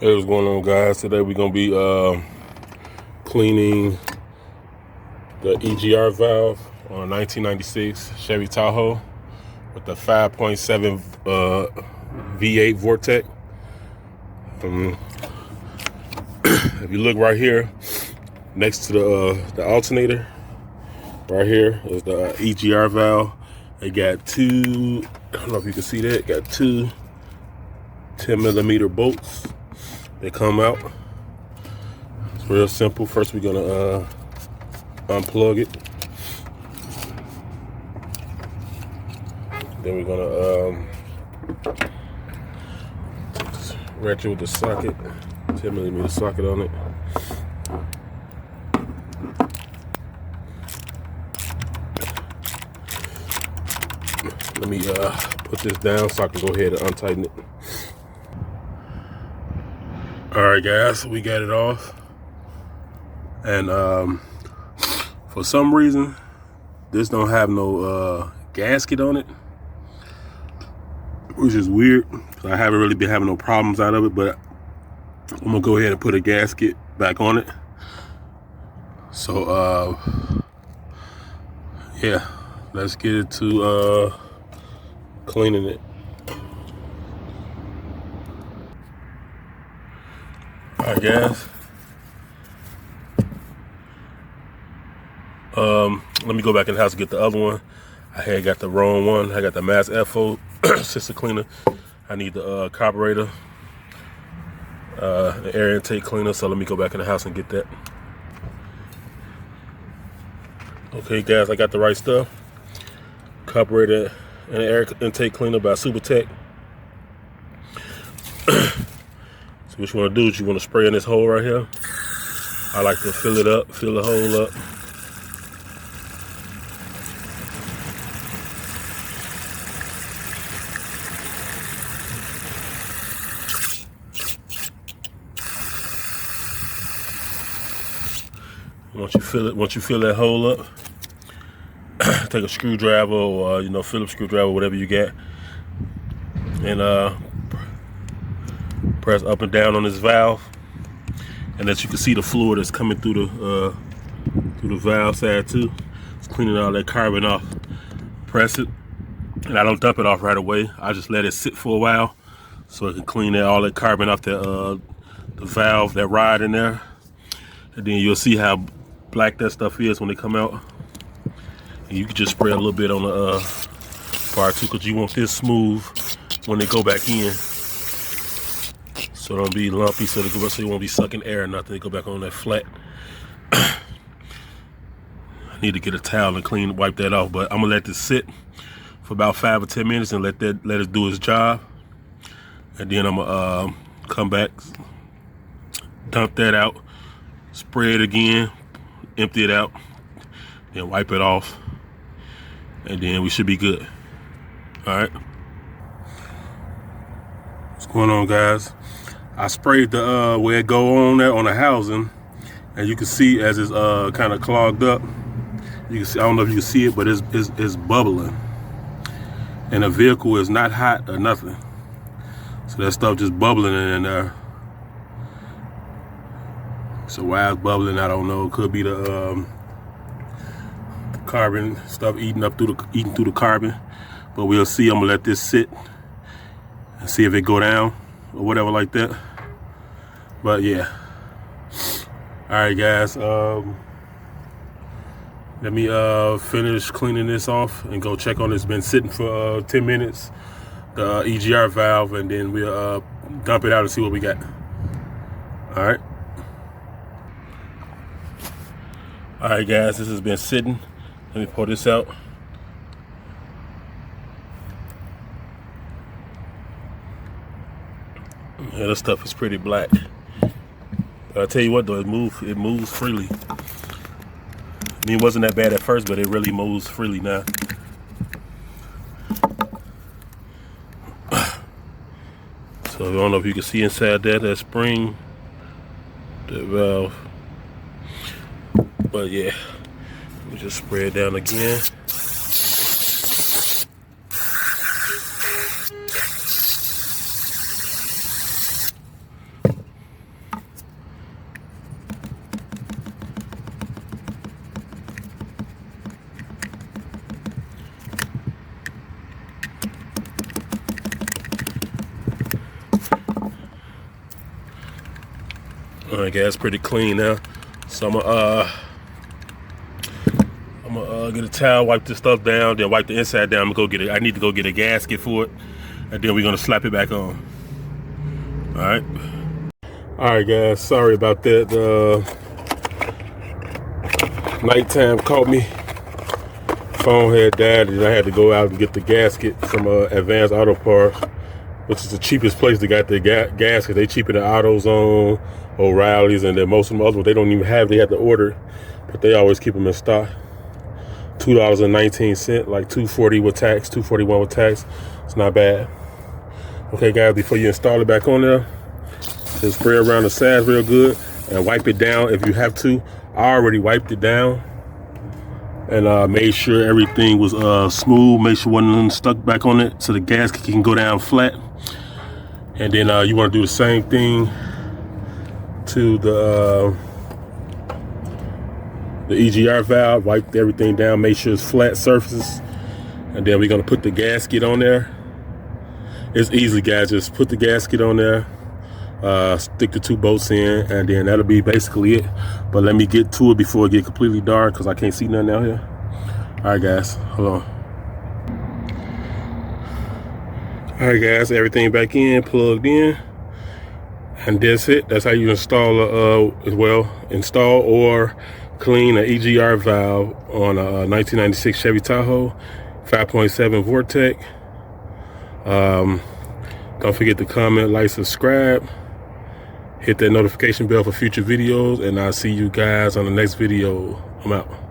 Hey, what's going on, guys? Today we're gonna be cleaning the EGR valve on a 1996 Chevy Tahoe with the 5.7 V8 Vortec. If you look right here, next to the alternator, right here is the EGR valve. It got two, I don't know if you can see that, got two 10mm bolts. They come out. It's real simple. First, we're gonna unplug it. Then we're gonna ratchet with the socket, 10mm socket on it. Let me put this down so I can go ahead and untighten it. All right, guys, we got it off, and for some reason, this don't have no gasket on it, which is weird. I haven't really been having no problems out of it, but I'm gonna go ahead and put a gasket back on it. So, yeah, let's get it to cleaning it. All right, guys. Let me go back in the house and get the other one. I had got the wrong one. I got the Mass FO system cleaner. I need the carburetor, the air intake cleaner. So let me go back in the house and get that. Okay, guys, I got the right stuff. Carburetor and air intake cleaner by SuperTech. So what you want to do is you want to spray in this hole right here. I like to fill it up, fill the hole up. Once you fill that hole up, take a screwdriver or Phillips screwdriver, whatever you got, and press up and down on this valve, and as you can see, the fluid that's coming through the valve side too. It's cleaning all that carbon off. Press it, and I don't dump it off right away. I just let it sit for a while so it can clean all that carbon off the valve, that rod in there, and then you'll see how black that stuff is when they come out. And you can just spray a little bit on the part too, because you want this smooth when they go back in. So don't be lumpy, so you won't be sucking air or nothing. They go back on that flat. I need to get a towel and wipe that off, but I'm gonna let this sit for about 5 or 10 minutes and let it do its job. And then I'm gonna come back, dump that out, spray it again, empty it out, then wipe it off, and then we should be good. All right. What's going on, guys? I sprayed the where it go on there on the housing, and you can see as it's kind of clogged up. You can see, I don't know if you can see it, but it's bubbling, and the vehicle is not hot or nothing. So that stuff just bubbling in there. So why it's bubbling, I don't know. It could be the carbon stuff eating through the carbon, but we'll see. I'm gonna let this sit and see if it go down or whatever like that. But yeah, all right, guys, let me finish cleaning this off and go check on it. It's been sitting for 10 minutes, the EGR valve, and then we'll dump it out and see what we got. All right, guys, this has been sitting. Let me pour this out. Yeah, this stuff is pretty black. But I tell you what, though, it moves freely. I mean, it wasn't that bad at first, but it really moves freely now. So I don't know if you can see inside that spring, the valve. But yeah, let me just spray it down again. All right, guys, pretty clean now. So I'm gonna get a towel, wipe this stuff down, then wipe the inside down. I'm gonna go get it. I need to go get a gasket for it, and then we're gonna slap it back on. All right, guys. Sorry about that. Nighttime caught me. Phone had died, and I had to go out and get the gasket from Advanced Auto Parts, which is the cheapest place to get the gasket. They cheaper than AutoZone, O'Reilly's, and then most of them other ones they don't even have. They have to order, but they always keep them in stock. $2.19, like $2.40 with tax, $2.41 with tax. It's not bad. Okay, guys, before you install it back on there, just spray around the sides real good and wipe it down if you have to. I already wiped it down and made sure everything was smooth. Make sure wasn't stuck back on it so the gasket can go down flat. And then you want to do the same thing to the EGR valve. Wipe everything down, make sure it's flat surfaces, and then we're gonna put the gasket on there. It's easy, guys. Just put the gasket on there, stick the 2 bolts in, and then that'll be basically it. But let me get to it before it get completely dark because I can't see nothing out here. All right, guys, hold on. All right, guys, everything back in, plugged in, and that's it. That's how you install install or clean an EGR valve on a 1996 Chevy Tahoe 5.7 Vortec. Don't forget to comment, like, subscribe, hit that notification bell for future videos, and I'll see you guys on the next video. I'm out.